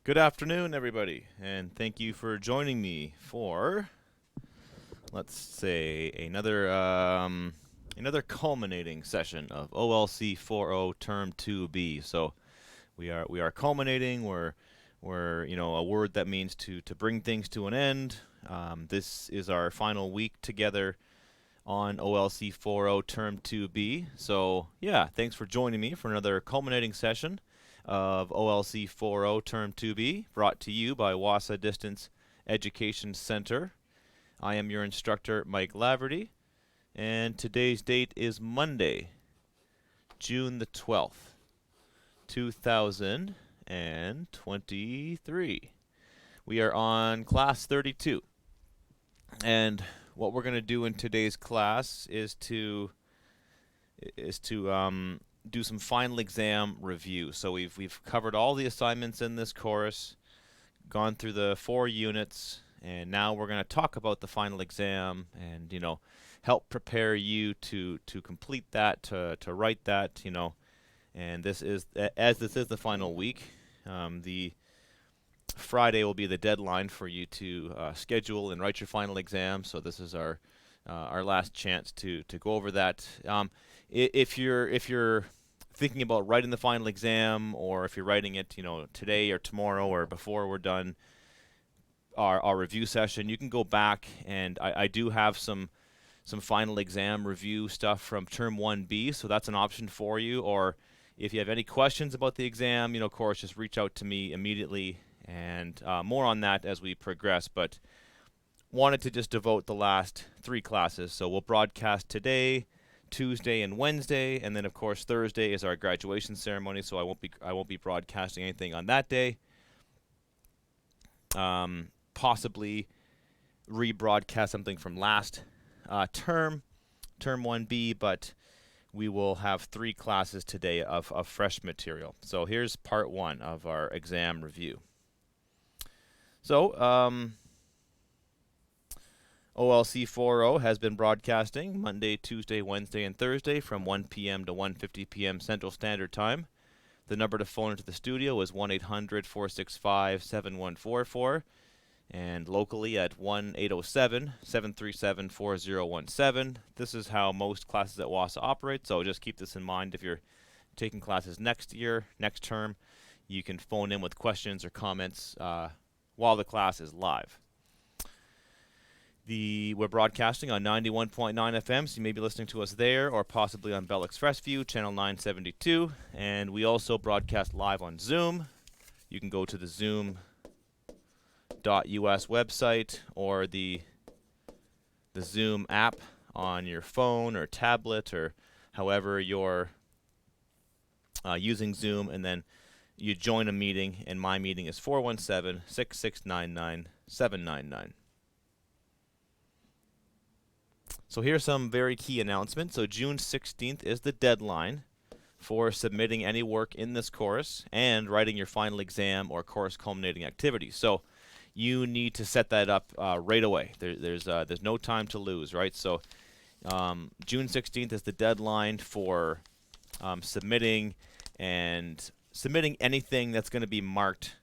Good afternoon, everybody, and thank you for joining me for, let's say, another culminating session of OLC4O Term 2B. So we are culminating. We're a word that means to bring things to an end. This is our final week together on OLC4O Term 2B. So yeah, thanks for joining me for another culminating session of OLC4O Term 2B, brought to you by Wassa Distance Education Center. I am your instructor, Mike Laverty, and today's date is Monday, June the 12th, 2023. We are on class 32, and what we're going to do in today's class is to do some final exam review. So we've covered all the assignments in this course, gone through the 4 units, and now we're going to talk about the final exam and help prepare you to complete that, to write that, and this is the final week. The Friday will be the deadline for you to schedule and write your final exam. So this is our last chance to go over that. If you're thinking about writing the final exam, or if you're writing it, today or tomorrow or before we're done our review session, you can go back, and I do have some final exam review stuff from Term 1B, so that's an option for you. Or if you have any questions about the exam, of course, just reach out to me immediately, and more on that as we progress. But wanted to just devote the last 3 classes, so we'll broadcast today, Tuesday and Wednesday, and then of course Thursday is our graduation ceremony, so I won't be broadcasting anything on that day. Possibly rebroadcast something from last term 1B, but we will have 3 classes today of fresh material. So here's part 1 of our exam review. So OLC4O has been broadcasting Monday, Tuesday, Wednesday, and Thursday from 1 p.m. to 1:50 p.m. Central Standard Time. The number to phone into the studio is 1-800-465-7144, and locally at 1-807-737-4017. This is how most classes at Wassa operate, so just keep this in mind. If you're taking classes next term, you can phone in with questions or comments while the class is live. We're broadcasting on 91.9 FM, so you may be listening to us there, or possibly on Bell ExpressVu, channel 972. And we also broadcast live on Zoom. You can go to the Zoom.us website or the Zoom app on your phone or tablet, or however you're using Zoom, and then you join a meeting, and my meeting is 417-6699-799. So here's some very key announcements. So June 16th is the deadline for submitting any work in this course and writing your final exam or course culminating activity. So you need to set that up right away. There's no time to lose, right? So June 16th is the deadline for submitting anything that's going to be marked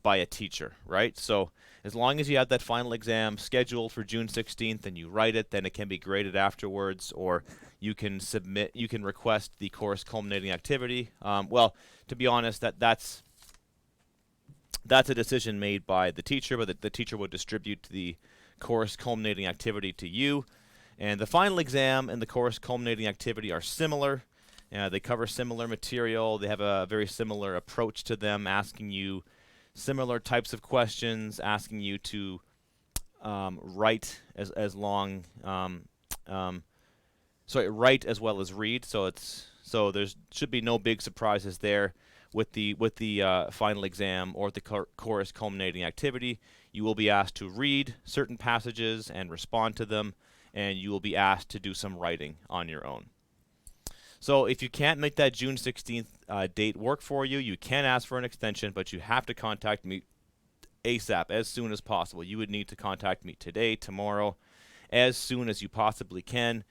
by a teacher, right? So as long as you have that final exam scheduled for June 16th and you write it, then it can be graded afterwards, or you can request the course culminating activity. Well, to be honest, that's a decision made by the teacher, but the teacher will distribute the course culminating activity to you. And the final exam and the course culminating activity are similar. They cover similar material. They have a very similar approach to them, asking you similar types of questions, asking you to write write as well as read. So there should be no big surprises there with the final exam or the course culminating activity. You will be asked to read certain passages and respond to them, and you will be asked to do some writing on your own. So if you can't make that June 16th date work for you, you can ask for an extension, but you have to contact me ASAP, as soon as possible. You would need to contact me today, tomorrow, as soon as you possibly can.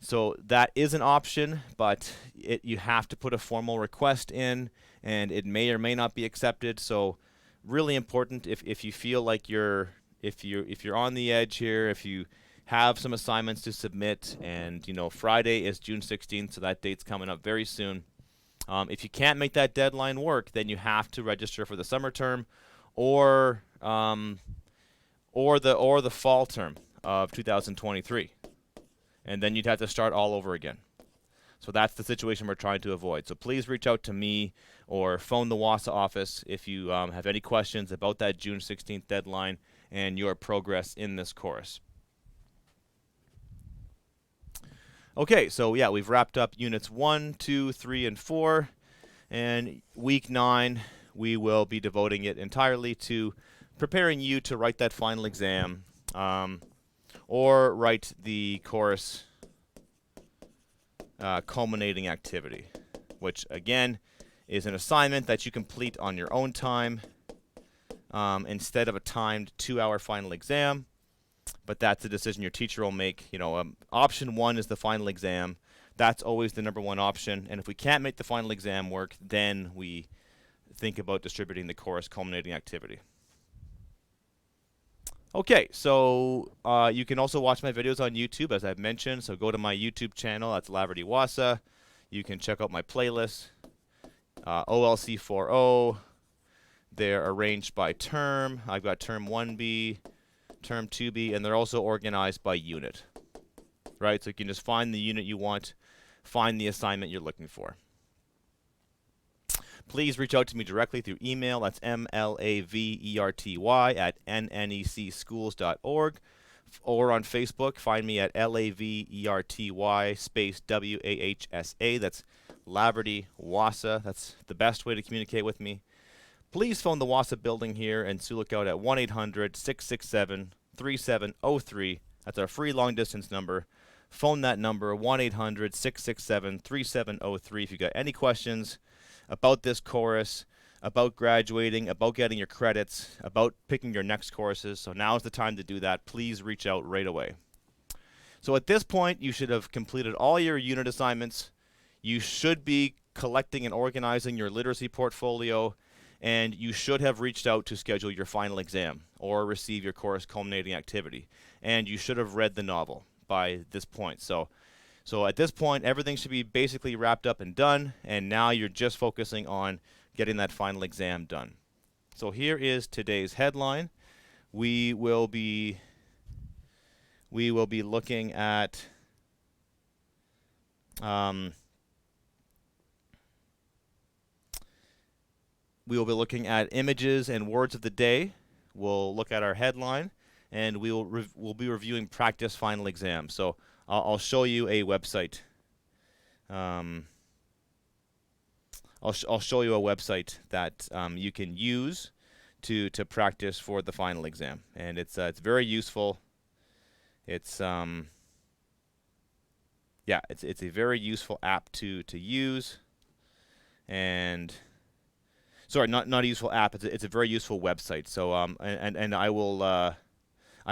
So that is an option, but you have to put a formal request in, and it may or may not be accepted. So really important if you feel like if you're on the edge here, if you have some assignments to submit, and Friday is June 16th, so that date's coming up very soon. If you can't make that deadline work, then you have to register for the summer term, or the fall term of 2023, and then you'd have to start all over again. So that's the situation we're trying to avoid. So please reach out to me or phone the WASA office if you have any questions about that June 16th deadline and your progress in this course. Okay, so yeah, we've wrapped up units 1, 2, 3, and 4, and week 9 we will be devoting it entirely to preparing you to write that final exam, or write the course culminating activity, which again is an assignment that you complete on your own time instead of a timed 2-hour final exam. But that's a decision your teacher will make. Option 1 is the final exam. That's always the number 1 option. And if we can't make the final exam work, then we think about distributing the course culminating activity. Okay, so you can also watch my videos on YouTube, as I've mentioned. So go to my YouTube channel. That's Laverty WASA. You can check out my playlists. OLC4O. They're arranged by term. I've got term 1B, term 2B, and they're also organized by unit. Right? So you can just find the unit you want, find the assignment you're looking for. Please reach out to me directly through email. That's mlaverty@nnecschools.org, or on Facebook. Find me at laverty space WAHSA. That's Laverty WASA. That's the best way to communicate with me. Please phone the WASA building here in Sioux Lookout at 1-800-667-3703. That's our free long-distance number. Phone that number, 1-800-667-3703, if you've got any questions about this course, about graduating, about getting your credits, about picking your next courses. So now is the time to do that. Please reach out right away. So at this point, you should have completed all your unit assignments. You should be collecting and organizing your literacy portfolio, and you should have reached out to schedule your final exam or receive your course culminating activity. And you should have read the novel by this point. So at this point, everything should be basically wrapped up and done, and now you're just focusing on getting that final exam done. So here is today's headline. We will be looking at images and words of the day. We'll look at our headline, and we'll be reviewing practice final exams. So I'll show you a website. I'll show you a website that you can use to practice for the final exam, and it's very useful. It's a very useful app to use, and sorry, not a useful app. It's a very useful website. So and I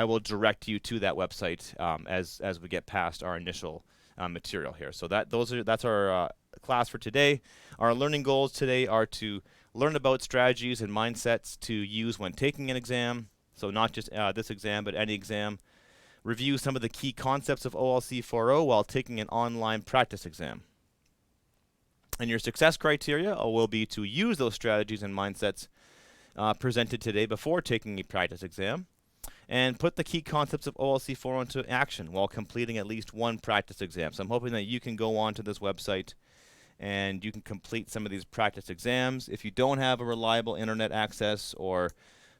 will direct you to that website as we get past our initial material here. So that's our class for today. Our learning goals today are to learn about strategies and mindsets to use when taking an exam. So not just this exam, but any exam. Review some of the key concepts of OLC4O while taking an online practice exam. And your success criteria will be to use those strategies and mindsets presented today before taking a practice exam, and put the key concepts of OLC4O into action while completing at least one practice exam. So I'm hoping that you can go on to this website and you can complete some of these practice exams. If you don't have a reliable internet access, or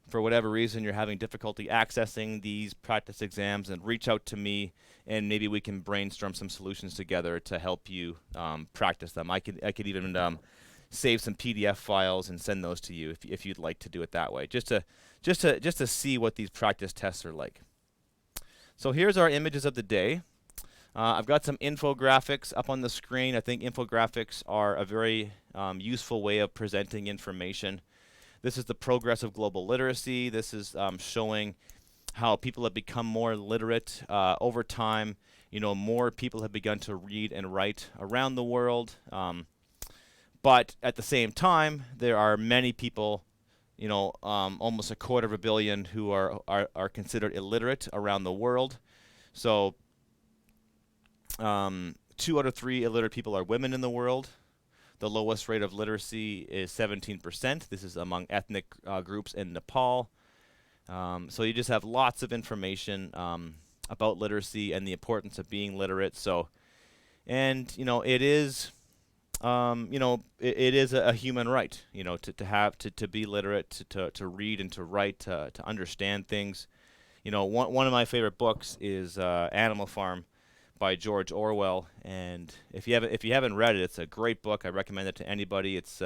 for whatever reason you're having difficulty accessing these practice exams, and reach out to me, and maybe we can brainstorm some solutions together to help you practice them. I could even save some PDF files and send those to you if you'd like to do it that way, just to see what these practice tests are like. So here's our images of the day. I've got some infographics up on the screen. I think infographics are a very useful way of presenting information. This is the progress of global literacy. This is showing how people have become more literate over time. More people have begun to read and write around the world. But at the same time, there are many people almost 250 million who are considered illiterate around the world. So 2 out of 3 illiterate people are women in the world. The lowest rate of literacy is 17%. This is among ethnic groups in Nepal. So you just have lots of information about literacy and the importance of being literate. So, and it is, it is a human right, to be literate, to read and to write, to understand things. One of my favorite books is Animal Farm by George Orwell, and if you haven't read it, it's a great book. I recommend it to anybody. It's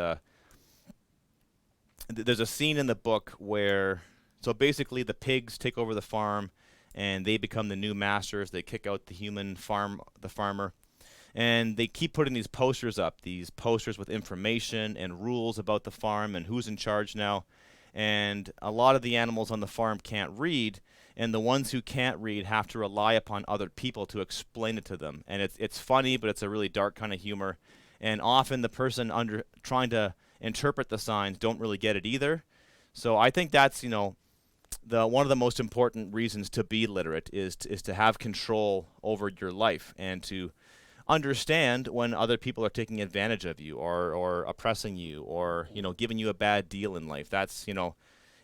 there's a scene in the book where, so basically the pigs take over the farm, and they become the new masters. They kick out the farmer, and they keep putting these posters up, these posters with information and rules about the farm and who's in charge now. And a lot of the animals on the farm can't read, and the ones who can't read have to rely upon other people to explain it to them. And it's funny, but it's a really dark kind of humor. And often the person trying to interpret the signs don't really get it either. So I think that's one of the most important reasons to be literate is to have control over your life and to understand when other people are taking advantage of you or oppressing you or giving you a bad deal in life. That's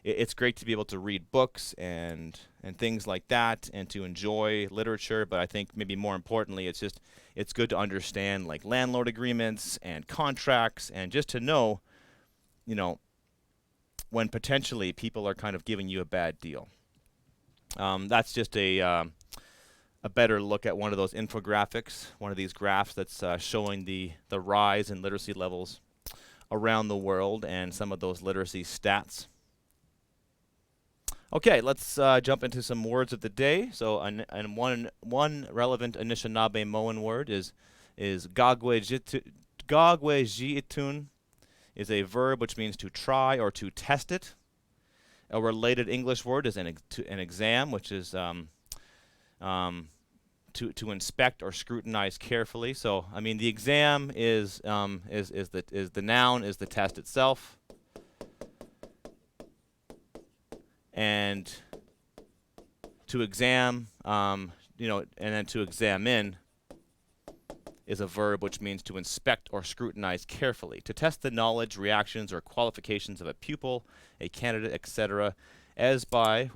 it's great to be able to read books and things like that and to enjoy literature, but I think maybe more importantly it's good to understand like landlord agreements and contracts and just to know when potentially people are kind of giving you a bad deal. That's just a better look at one of those infographics, one of these graphs that's showing the rise in literacy levels around the world and some of those literacy stats. Okay, let's jump into some words of the day. So, and one relevant Anishinaabe-Moan word is gagwejitun is a verb which means to try or to test it. A related English word is an exam, which is to inspect or scrutinize carefully. So, I mean, the exam is the noun, is the test itself. And to exam, and then to examine is a verb which means to inspect or scrutinize carefully, to test the knowledge, reactions, or qualifications of a pupil, a candidate, etc., as by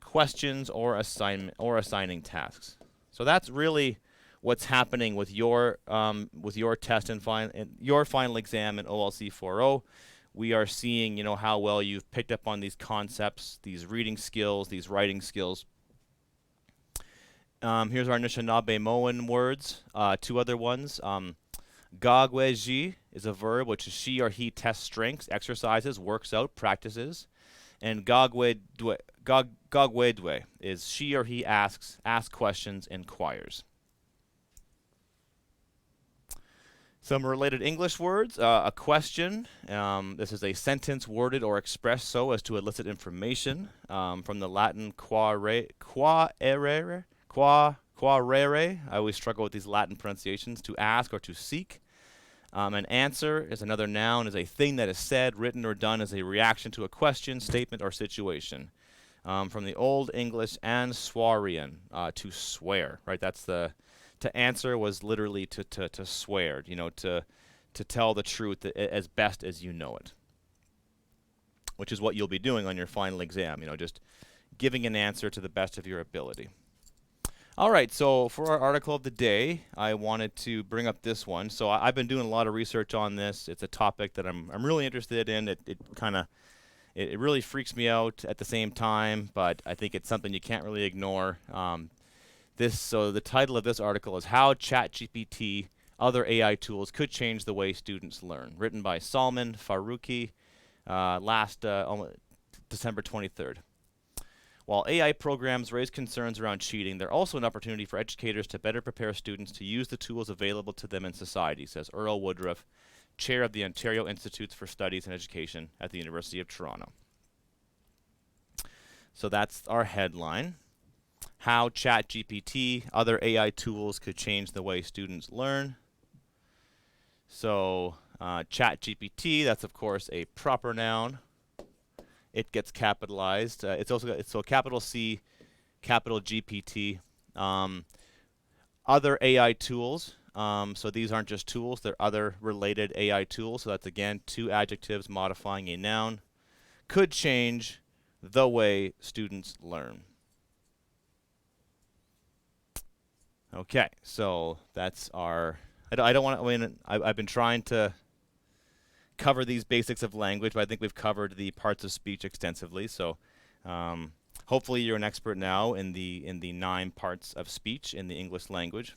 questions or assigning tasks. So that's really what's happening with your test and your final exam in OLC4O. We are seeing, how well you've picked up on these concepts, these reading skills, these writing skills. Here's our Anishinaabe-Moan words, 2 other ones. Gagweji is a verb which is she or he tests strengths, exercises, works out, practices. And gagwedwe is she or he asks questions, inquires. Some related English words. A question. This is a sentence worded or expressed so as to elicit information. From the Latin quaerere. I always struggle with these Latin pronunciations. To ask or to seek. An answer is another noun, is a thing that is said, written, or done as a reaction to a question, statement, or situation. From the Old English answarian, to swear. Right. That's the. To answer was literally to swear, to tell the truth as best as you know it, which is what you'll be doing on your final exam, just giving an answer to the best of your ability. All right, so for our article of the day, I wanted to bring up this one. So I've been doing a lot of research on this. It's a topic that I'm really interested in. It really freaks me out at the same time, but I think it's something you can't really ignore. So the title of this article is How ChatGPT, Other AI Tools Could Change the Way Students Learn, written by Salman Faruqi last December 23rd. While AI programs raise concerns around cheating, they're also an opportunity for educators to better prepare students to use the tools available to them in society, says Earl Woodruff, chair of the Ontario Institutes for Studies and Education at the University of Toronto. So that's our headline. How ChatGPT, other AI tools could change the way students learn. So ChatGPT, that's of course a proper noun. It gets capitalized. It's so capital C, capital GPT. Other AI tools. So these aren't just tools; they're other related AI tools. So that's again two adjectives modifying a noun. Could change the way students learn. Okay, so that's our. I don't want to. I mean, I've been trying to cover these basics of language, but I think we've covered the parts of speech extensively. So, hopefully, you're an expert now in the 9 parts of speech in the English language.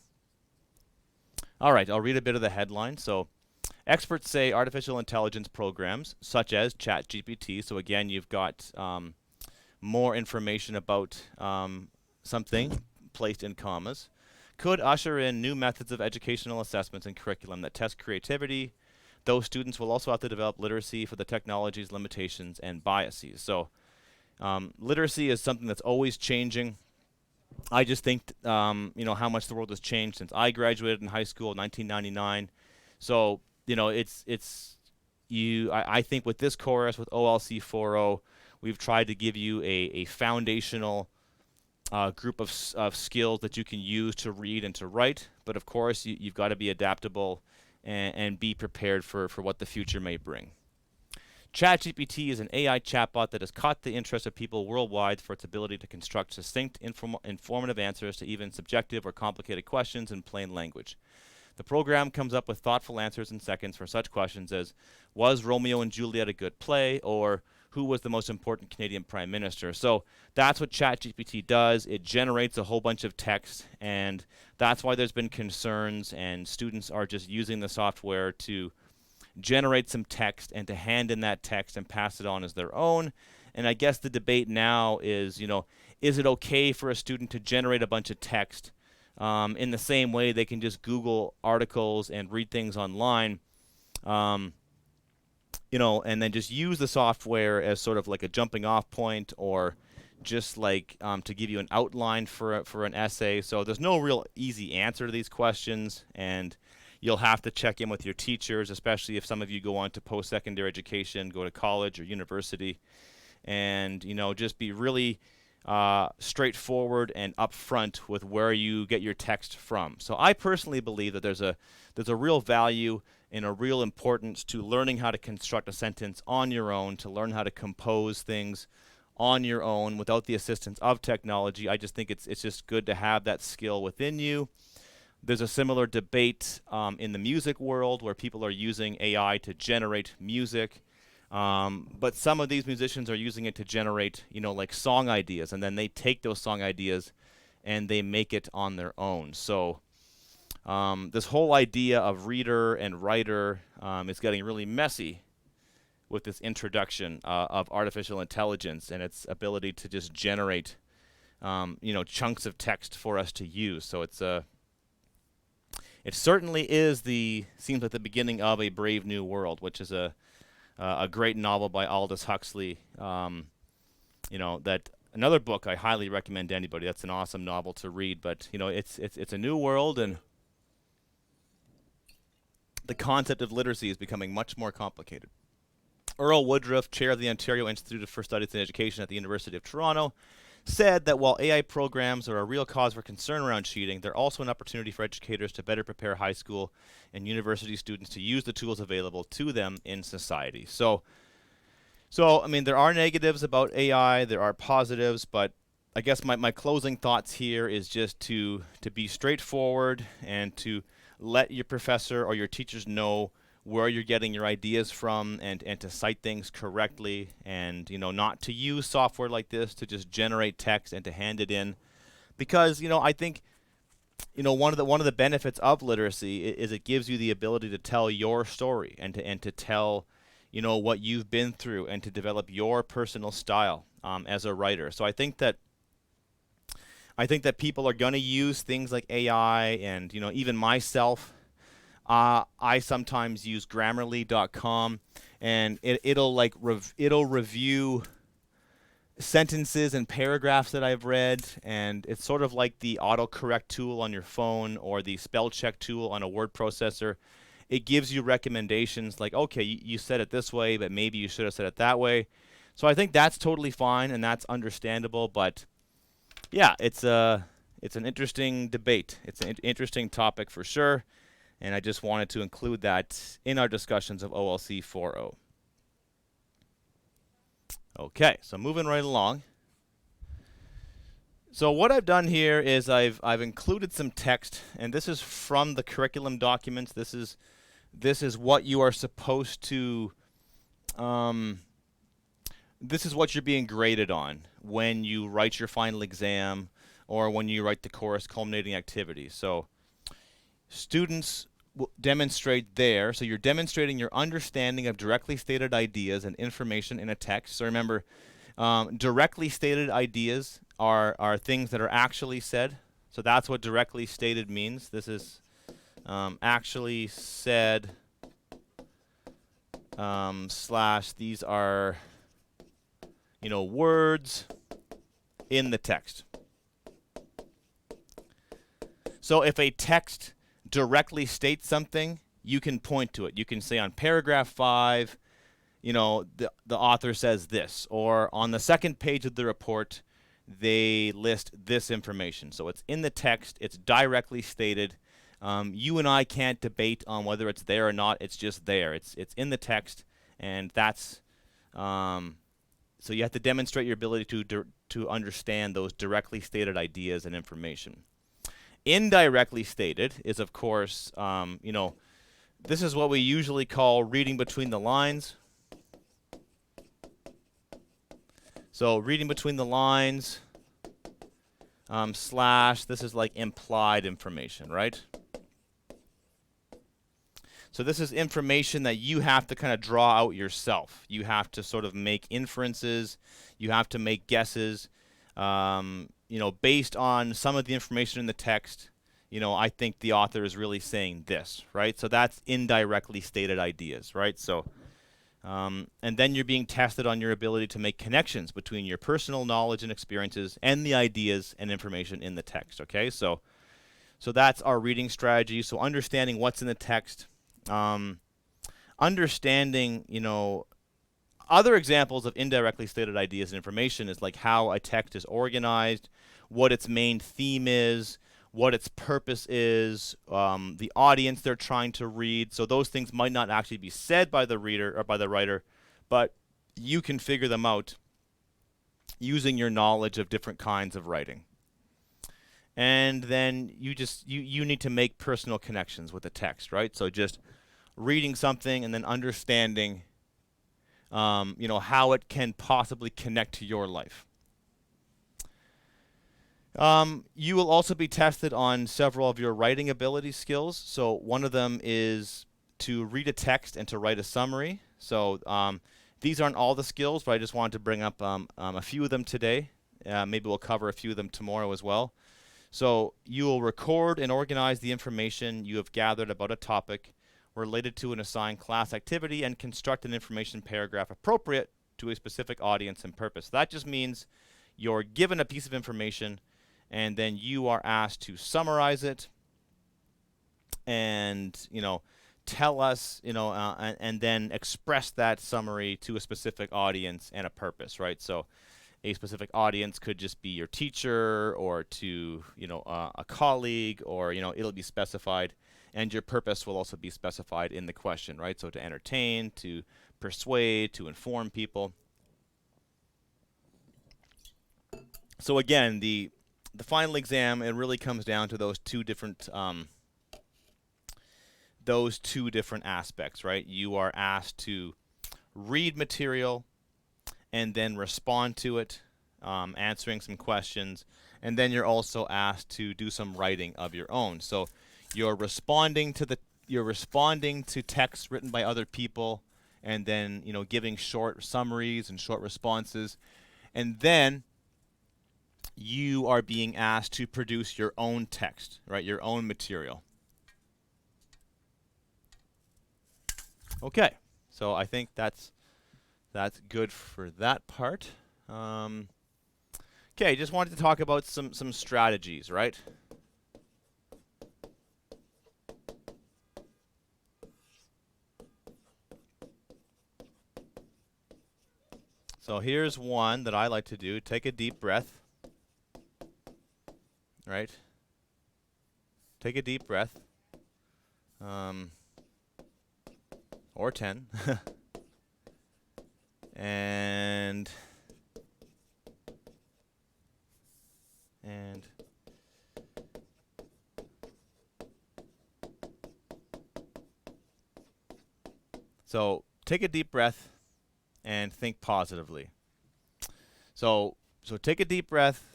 All right, I'll read a bit of the headline. So, experts say artificial intelligence programs such as ChatGPT. So again, you've got more information about something placed in commas. Could usher in new methods of educational assessments and curriculum that test creativity. Those students will also have to develop literacy for the technology's limitations and biases. So literacy is something that's always changing. I just think, how much the world has changed since I graduated in high school in 1999. So, I think with this course, with OLC4O, we've tried to give you a foundational group of skills that you can use to read and to write. But of course, you've got to be adaptable and be prepared for what the future may bring. ChatGPT is an AI chatbot that has caught the interest of people worldwide for its ability to construct succinct, informative answers to even subjective or complicated questions in plain language. The program comes up with thoughtful answers in seconds for such questions as, was Romeo and Juliet a good play? Or who was the most important Canadian Prime Minister? So that's what ChatGPT does. It generates a whole bunch of text, and that's why there's been concerns, and students are just using the software to generate some text and to hand in that text and pass it on as their own. And I guess the debate now is, is it okay for a student to generate a bunch of text in the same way they can just Google articles and read things online, and then just use the software as sort of like a jumping off point, or just like to give you an outline for an essay. So there's no real easy answer to these questions, and you'll have to check in with your teachers, especially if some of you go on to post-secondary education, go to college or university, and just be really straightforward and upfront with where you get your text from. So I personally believe that there's a real value and a real importance to learning how to construct a sentence on your own, to learn how to compose things on your own without the assistance of technology. I just think it's just good to have that skill within you. There's a similar debate in the music world where people are using AI to generate music. But some of these musicians are using it to generate, like song ideas, and then they take those song ideas and they make it on their own. So this whole idea of reader and writer is getting really messy with this introduction of artificial intelligence and its ability to just generate, chunks of text for us to use. So it certainly seems like the beginning of a brave new world, which is a great novel by Aldous Huxley. That another book I highly recommend to anybody. That's an awesome novel to read. But it's a new world, and the concept of literacy is becoming much more complicated. Earl Woodruff, chair of the Ontario Institute for Studies in Education at the University of Toronto, said that while AI programs are a real cause for concern around cheating, they're also an opportunity for educators to better prepare high school and university students to use the tools available to them in society. So I mean, there are negatives about AI, there are positives, but I guess my closing thoughts here is just to be straightforward and to let your professor or your teachers know where you're getting your ideas from, and to cite things correctly, and not to use software like this to just generate text and to hand it in, because I think one of the benefits of literacy is it gives you the ability to tell your story and to tell what you've been through and to develop your personal style as a writer. So I think that people are going to use things like AI, and even myself. I sometimes use Grammarly.com, and it'll review sentences and paragraphs that I've read, and it's sort of like the autocorrect tool on your phone or the spell check tool on a word processor. it gives you recommendations like, okay, you said it this way, but maybe you should have said it that way. So I think that's totally fine and that's understandable. But yeah, it's an interesting debate. It's an interesting topic for sure. And I just wanted to include that in our discussions of OLC4O. Okay, so moving right along. So what I've done here is I've included some text, and this is from the curriculum documents. This is what you are supposed to. This is what you're being graded on when you write your final exam or when you write the course culminating activity. So students will demonstrate there. So you're demonstrating your understanding of directly stated ideas and information in a text. So remember, directly stated ideas are things that are actually said. So that's what directly stated means. This is actually said / these are, words in the text. So if a text directly states something, you can point to it. You can say on paragraph 5, the author says this, or on the second page of the report, they list this information. So it's in the text. It's directly stated. You and I can't debate on whether it's there or not. It's just there. It's in the text, and that's so you have to demonstrate your ability to understand those directly stated ideas and information. Indirectly stated is, of course, this is what we usually call reading between the lines. So reading between the lines / this is like implied information, right? So this is information that you have to kind of draw out yourself. You have to sort of make inferences. You have to make guesses. Based on some of the information in the text, I think the author is really saying this, right? So that's indirectly stated ideas, right? So, and then you're being tested on your ability to make connections between your personal knowledge and experiences and the ideas and information in the text, okay? So that's our reading strategy. So understanding what's in the text, understanding, other examples of indirectly stated ideas and information is like how a text is organized, what its main theme is, what its purpose is, the audience they're trying to read. So those things might not actually be said by the reader or by the writer, but you can figure them out using your knowledge of different kinds of writing. And then you need to make personal connections with the text, right? So just reading something and then understanding how it can possibly connect to your life. You will also be tested on several of your writing ability skills. So one of them is to read a text and to write a summary. So these aren't all the skills, but I just wanted to bring up a few of them today. Maybe we'll cover a few of them tomorrow as well. So you will record and organize the information you have gathered about a topic related to an assigned class activity and construct an information paragraph appropriate to a specific audience and purpose. That just means you're given a piece of information and then you are asked to summarize it and, tell us, and then express that summary to a specific audience and a purpose, right? So a specific audience could just be your teacher or to, a colleague, or, it'll be specified. And your purpose will also be specified in the question, right? So to entertain, to persuade, to inform people. So again, the final exam, it really comes down to those two different aspects, right? You are asked to read material and then respond to it, answering some questions, and then you're also asked to do some writing of your own. So you're responding to texts written by other people, and then giving short summaries and short responses, and then you are being asked to produce your own text, right? Your own material. Okay, so I think that's good for that part. Okay, just wanted to talk about some strategies, right? So here's one that I like to do. Take a deep breath. Right? Take a deep breath. Or 10. and so take a deep breath and think positively. So take a deep breath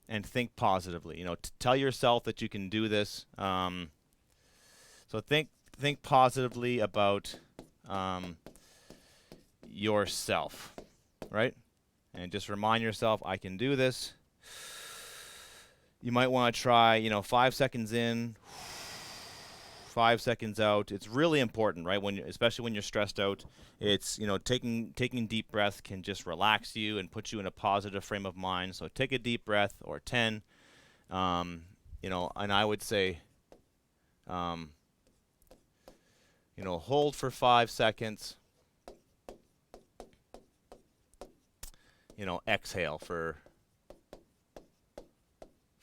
and think positively. You know, tell yourself that you can do this. So think positively about yourself, right? And just remind yourself, I can do this. You might want to try, 5 seconds in, 5 seconds out. It's really important, right? Especially when you're stressed out, it's, taking deep breaths can just relax you and put you in a positive frame of mind. So take a deep breath, or 10, and I would say, hold for 5 seconds, exhale for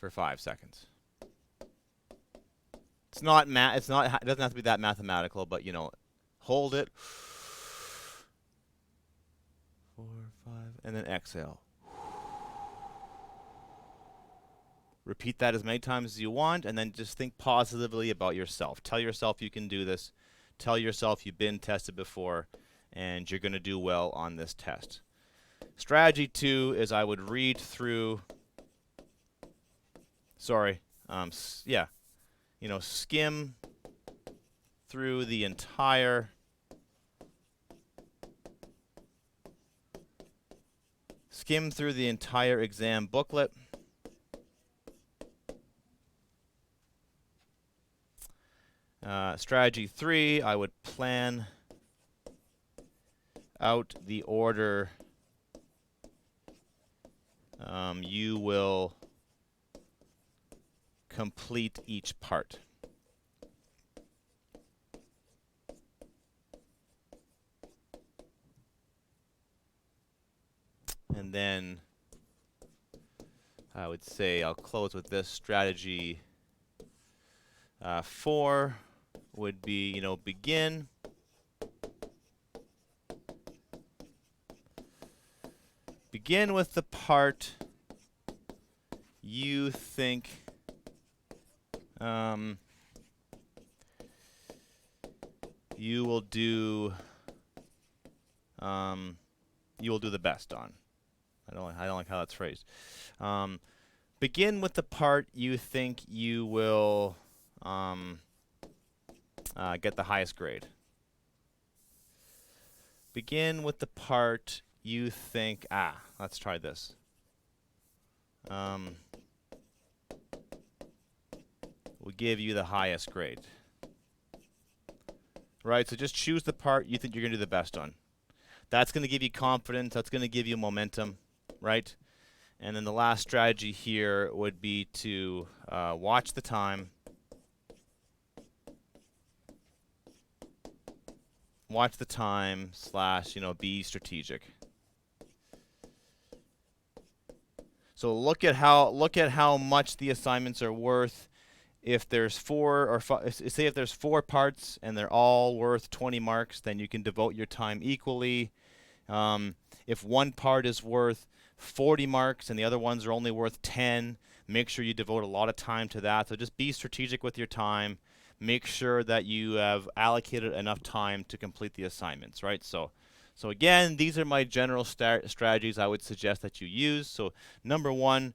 5 seconds. It doesn't have to be that mathematical, but hold it. 4, 5, and then exhale. Repeat that as many times as you want, and then just think positively about yourself. Tell yourself you can do this. Tell yourself you've been tested before, and you're going to do well on this test. Strategy 2 is I would read through. Skim through the entire exam booklet. Strategy 3, I would plan out the order you will complete each part. And then I would say I'll close with this. Strategy 4 would be, begin with the part you think you will do the best on. I don't like how that's phrased. Begin with the part you think you will get the highest grade. Begin with the part you think, let's try this. Will give you the highest grade. Right, so just choose the part you think you're going to do the best on. That's going to give you confidence. That's going to give you momentum, right? And then the last strategy here would be to watch the time. Watch the time / be strategic. So look at how much the assignments are worth. If there's say if there's 4 parts and they're all worth 20 marks, then you can devote your time equally. If one part is worth 40 marks and the other ones are only worth 10, make sure you devote a lot of time to that. So just be strategic with your time. Make sure that you have allocated enough time to complete the assignments, right? So again, these are my general strategies I would suggest that you use. So number 1,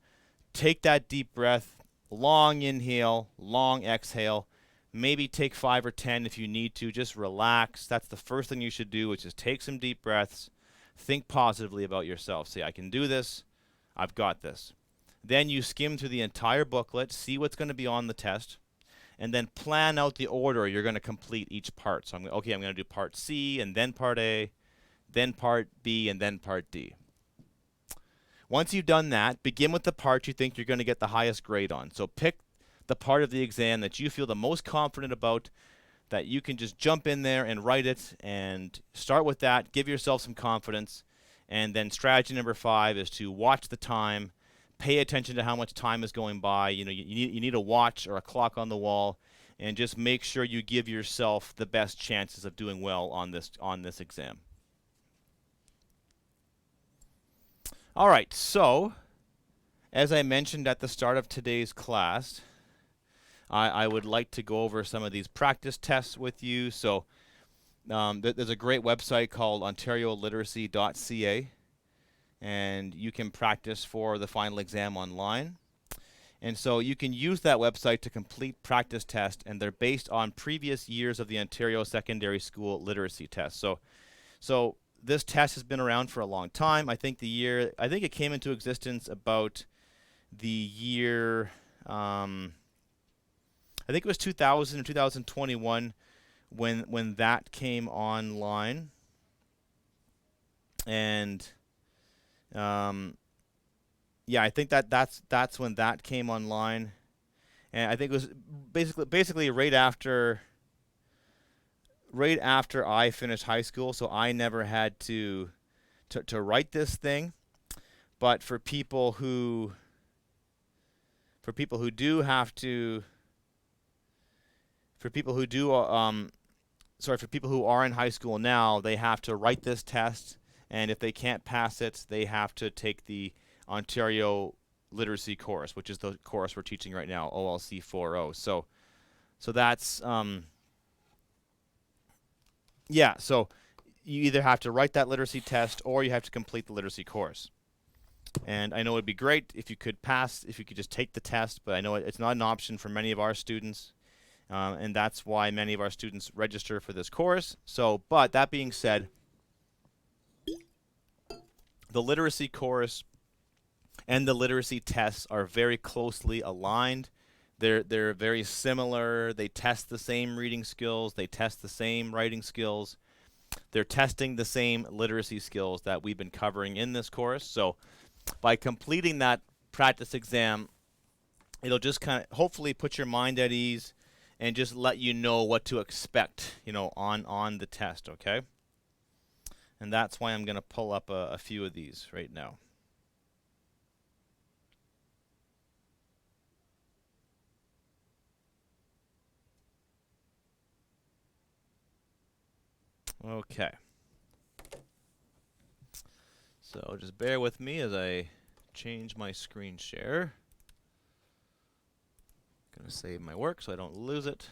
take that deep breath, long inhale, long exhale. Maybe take 5 or 10 if you need to. Just relax. That's the first thing you should do, which is take some deep breaths. Think positively about yourself. Say, I can do this. I've got this. Then you skim through the entire booklet, see what's going to be on the test, and then plan out the order you're going to complete each part. So I'm going to do part C, and then part A, then part B, and then part D. Once you've done that, begin with the part you think you're going to get the highest grade on. So pick the part of the exam that you feel the most confident about, that you can just jump in there and write it, and start with that. Give yourself some confidence. And then strategy number 5 is to watch the time, pay attention to how much time is going by. You need a watch or a clock on the wall, and just make sure you give yourself the best chances of doing well on this exam. All right, so as I mentioned at the start of today's class, I would like to go over some of these practice tests with you. So there's a great website called OntarioLiteracy.ca, and you can practice for the final exam online. And so you can use that website to complete practice tests, and they're based on previous years of the Ontario Secondary School Literacy Test. So this test has been around for a long time. I think it came into existence about the year, I think it was 2000 or 2021 when that came online. And yeah, I think that's when that came online. And I think it was basically right after I finished high school, so I never had to write this thing. But for people who do have to, for people who are in high school now, they have to write this test, and if they can't pass it, they have to take the Ontario literacy course, which is the course we're teaching right now, OLC4O. So that's yeah. So you either have to write that literacy test or you have to complete the literacy course. And I know it'd be great if you could just take the test, but I know it's not an option for many of our students, and that's why many of our students register for this course. So, but that being said, the literacy course and the literacy tests are very closely aligned. They're very similar. They test the same reading skills. They test the same writing skills. They're testing the same literacy skills that we've been covering in this course. So by completing that practice exam, it'll just kind of hopefully put your mind at ease and just let you know what to expect, on the test, okay? And that's why I'm going to pull up a few of these right now. Okay. So just bear with me as I change my screen share. Going to save my work so I don't lose it.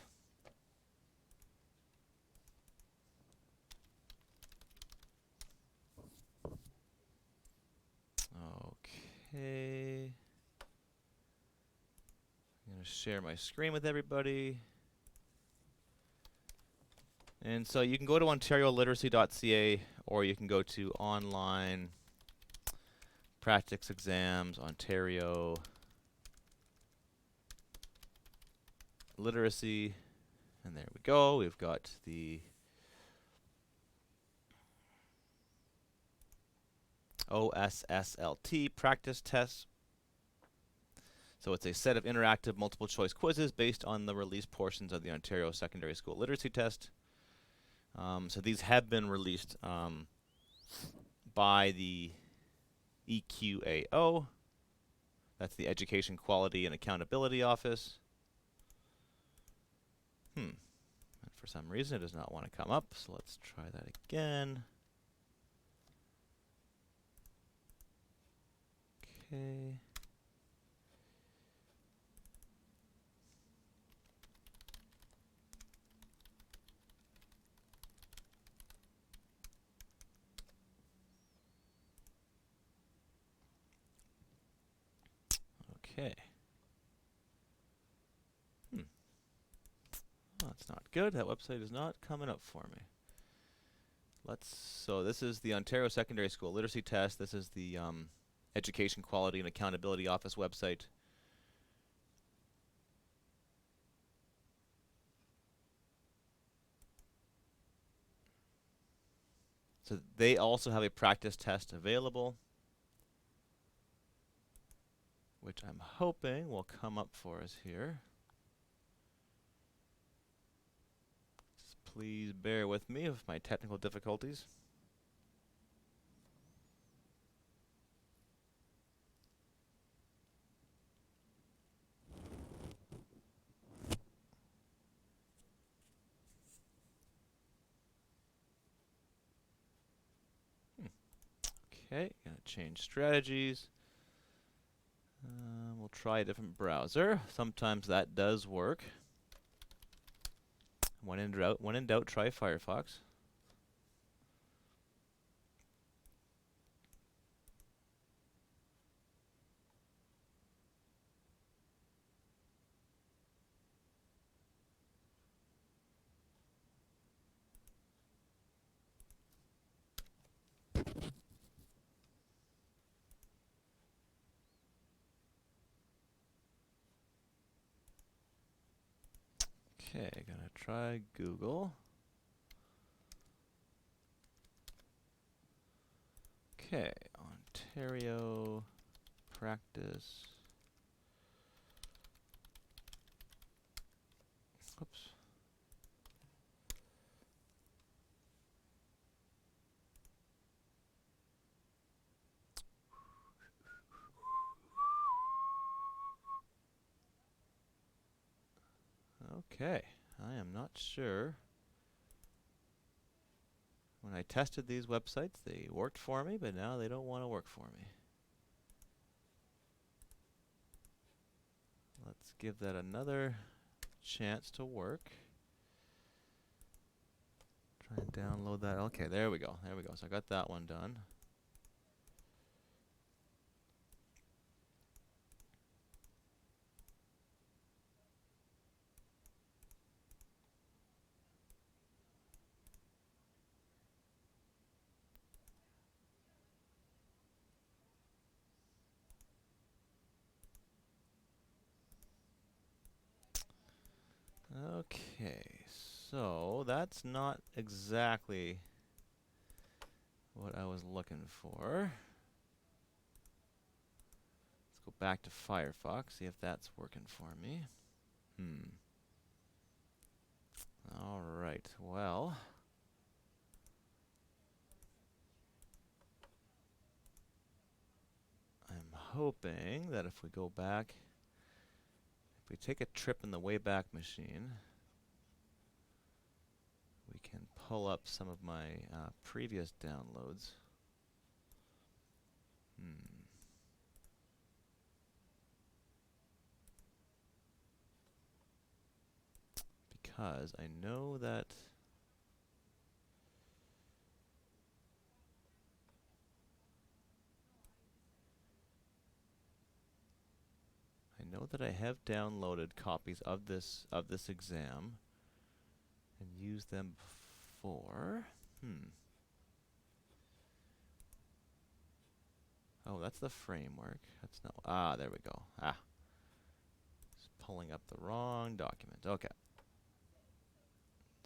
Okay. I'm going to share my screen with everybody. And so you can go to OntarioLiteracy.ca, or you can go to online practice exams, Ontario literacy, and there we go. We've got the OSSLT practice tests. So it's a set of interactive multiple choice quizzes based on the released portions of the Ontario Secondary School Literacy Test. So these have been released by the EQAO. That's the Education Quality and Accountability Office. And for some reason it does not want to come up, so let's try that again. Okay. Okay. Oh, that's not good. That website is not coming up for me. So this is the Ontario Secondary School Literacy Test. This is the Education Quality and Accountability Office website. So they also have a practice test available, which I'm hoping will come up for us here. Just please bear with me with my technical difficulties. Okay, gonna change strategies. We'll try a different browser. Sometimes that does work. When in doubt, try Firefox. Okay, gonna try Google. Okay, Ontario practice. Oops. Okay, I am not sure. When I tested these websites, they worked for me, but now they don't want to work for me. Let's give that another chance to work. Try and download that. Okay, there we go. There we go. So I got that one done. Okay, so that's not exactly what I was looking for. Let's go back to Firefox, see if that's working for me. All right, well. I'm hoping that if we go back, if we take a trip in the Wayback Machine, we can pull up some of my previous downloads. Because I know that I have downloaded copies of this exam and used them before. Oh, that's the framework. That's not. There we go. Just pulling up the wrong document. Okay.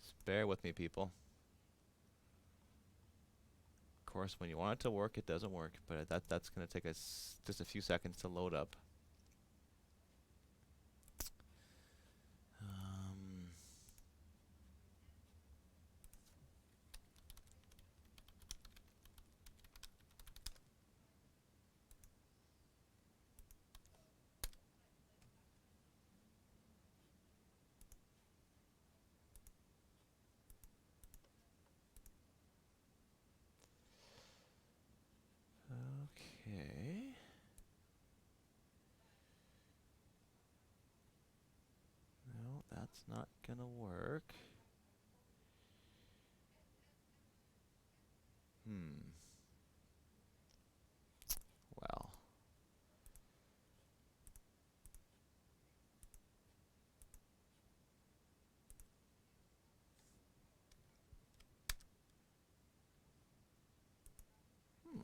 Just bear with me, people. Of course, when you want it to work, it doesn't work, but that's going to take us just a few seconds to load up. Okay. No, that's not going to work. Well.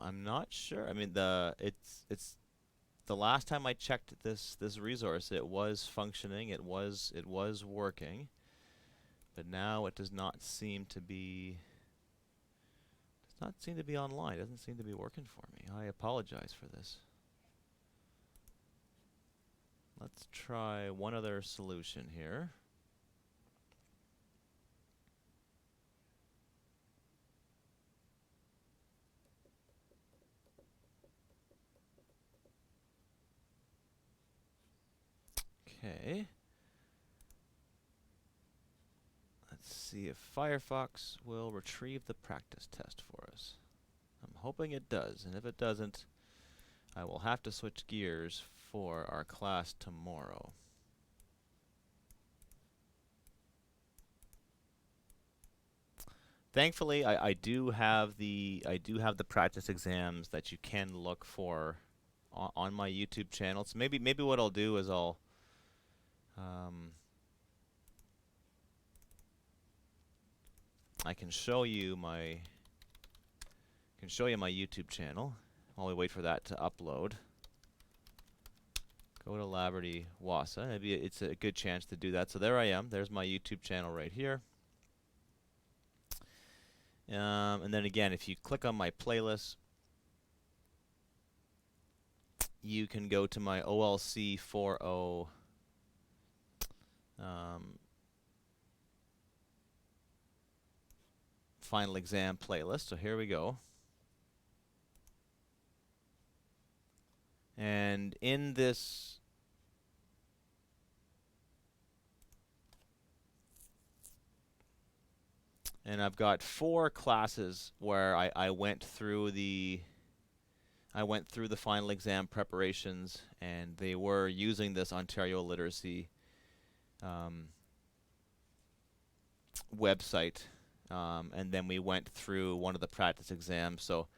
I'm not sure. I mean, it's the last time I checked this resource, it was functioning. It was working. But now it does not seem to be online. It doesn't seem to be working for me. I apologize for this. Let's try one other solution here. Okay. Let's see if Firefox will retrieve the practice test for us. I'm hoping it does, and if it doesn't, I will have to switch gears for our class tomorrow. Thankfully, I do have the practice exams that you can look for on my YouTube channel. So maybe what I'll do is I can show you my YouTube channel while we wait for that to upload. Go to Laverty Wassa. Maybe it's a good chance to do that. So there I am. There's my YouTube channel right here. And then again, if you click on my playlist, you can go to my OLC4O final exam playlist. So here we go. And in this I've got 4 classes where I went through the final exam preparations, and they were using this Ontario Literacy website, and then we went through one of the practice exams. So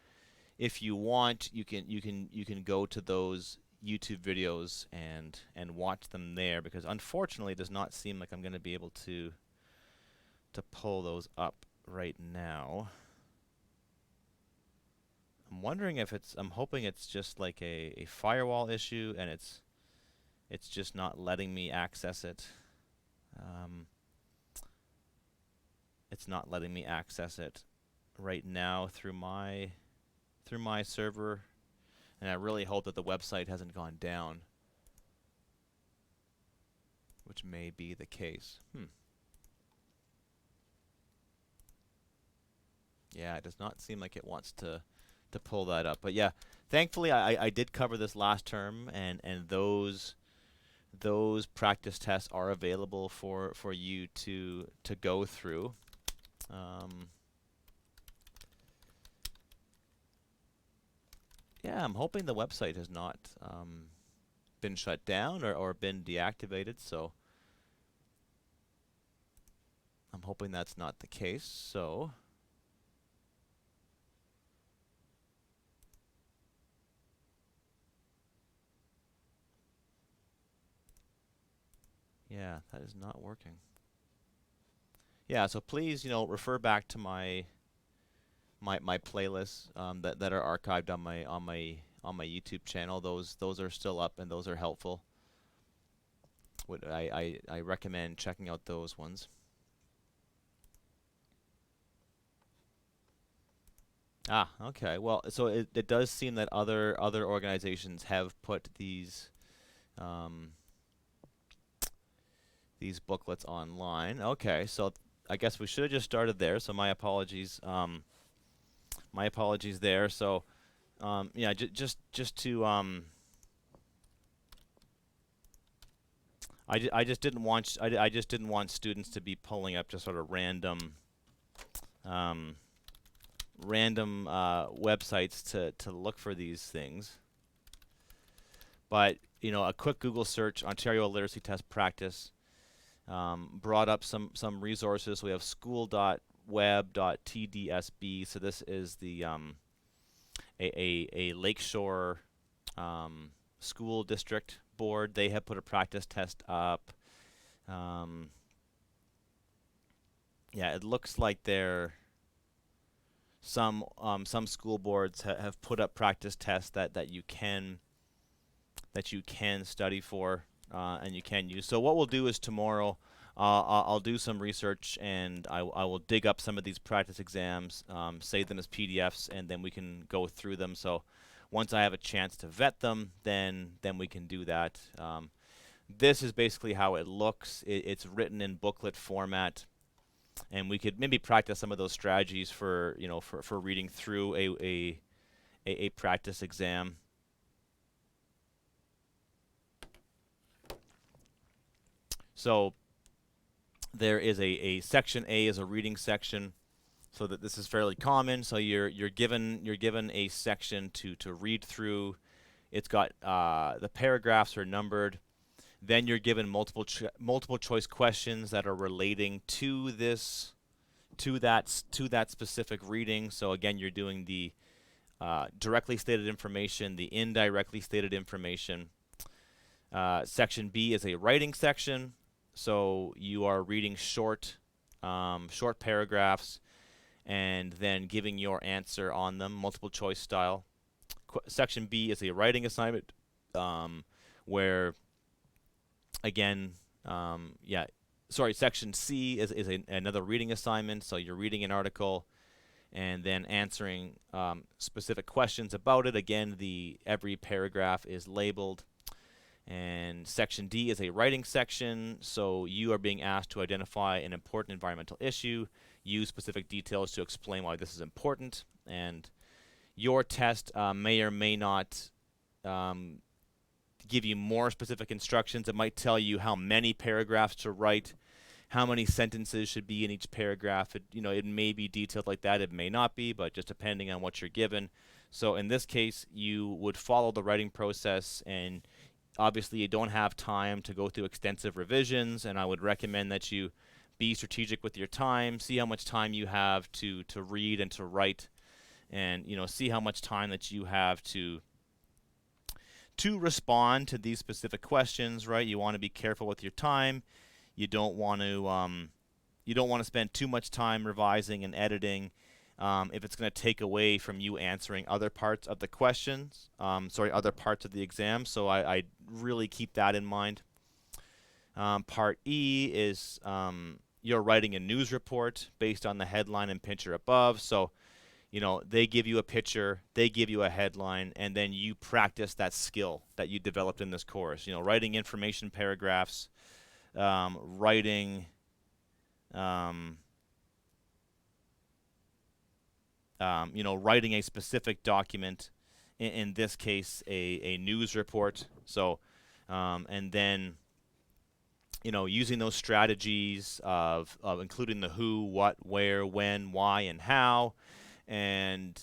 if you want, you can go to those YouTube videos and watch them there, because unfortunately it does not seem like I'm going to be able to pull those up right now. I'm wondering if I'm hoping it's just like a firewall issue, and it's just not letting me access it. It's not letting me access it right now through my server, and I really hope that the website hasn't gone down, which may be the case. Yeah, it does not seem like it wants to pull that up. But yeah, thankfully I did cover this last term, and those practice tests are available for you to go through. Yeah, I'm hoping the website has not been shut down or been deactivated, so I'm hoping that's not the case. So yeah, that is not working. Yeah, so please, refer back to my playlists that are archived on my YouTube channel. Those are still up, and those are helpful. I recommend checking out those ones. Okay. Well, so it does seem that other organizations have put these booklets online. Okay, so I guess we should have just started there. So my apologies. My apologies there. So yeah, just to I just didn't want students to be pulling up just sort of random websites to look for these things. But a quick Google search, Ontario Literacy Test Practice, brought up some resources. So we have school.web.tdsb. So this is the a Lakeshore school district board. They have put a practice test up. Yeah, it looks like some school boards have put up practice tests that you can study for and you can use. So what we'll do is tomorrow I'll do some research, and I will dig up some of these practice exams, save them as PDFs, and then we can go through them. So once I have a chance to vet them, then we can do that. This is basically how it looks. It's written in booklet format, and we could maybe practice some of those strategies for for reading through a practice exam. So there is a section A is a reading section, so that this is fairly common. So you're given a section to read through. It's got the paragraphs are numbered. Then you're given multiple choice questions that are relating to this to that specific reading. So again, you're doing the directly stated information, the indirectly stated information. Section B is a writing section, so you are reading short paragraphs and then giving your answer on them, multiple choice style. Section B is a writing assignment, where again, Section C is another reading assignment. So you're reading an article and then answering specific questions about it. Again, every paragraph is labeled. And Section D is a writing section, so you are being asked to identify an important environmental issue, use specific details to explain why this is important, and your test may or may not give you more specific instructions. It might tell you how many paragraphs to write, how many sentences should be in each paragraph. It may be detailed like that. It may not be, but just depending on what you're given. So in this case, you would follow the writing process, and obviously you don't have time to go through extensive revisions, and I would recommend that you be strategic with your time, see how much time you have to read and to write, and see how much time that you have to respond to these specific questions, right? You want to be careful with your time. You don't want to spend too much time revising and editing if it's going to take away from you answering other parts of the questions, other parts of the exam. So I really keep that in mind. Part E is you're writing a news report based on the headline and picture above. So, they give you a picture, they give you a headline, and then you practice that skill that you developed in this course. Writing information paragraphs, writing writing a specific document, in this case a news report. So and then using those strategies of including the who, what, where, when, why, and how, and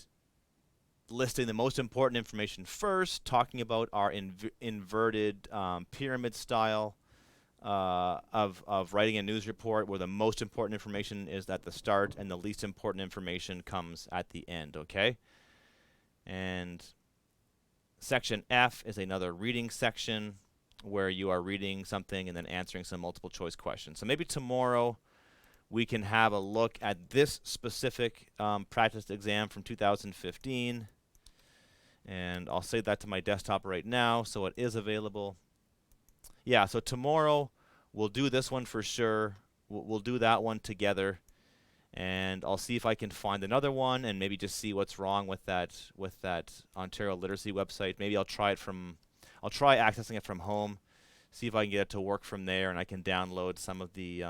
listing the most important information first, talking about our inverted pyramid style of writing a news report, where the most important information is at the start and the least important information comes at the end, okay? And Section F is another reading section where you are reading something and then answering some multiple choice questions. So maybe tomorrow we can have a look at this specific practice exam from 2015. And I'll save that to my desktop right now so it is available. Yeah, so tomorrow we'll do this one for sure. We'll do that one together. And I'll see if I can find another one and maybe just see what's wrong with that Ontario Literacy website. Maybe I'll try accessing it from home, see if I can get it to work from there, and I can download some of the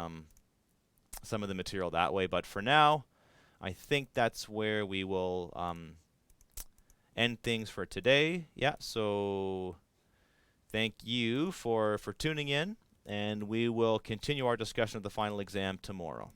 material that way. But for now, I think that's where we will end things for today. Yeah, so thank you for tuning in, and we will continue our discussion of the final exam tomorrow.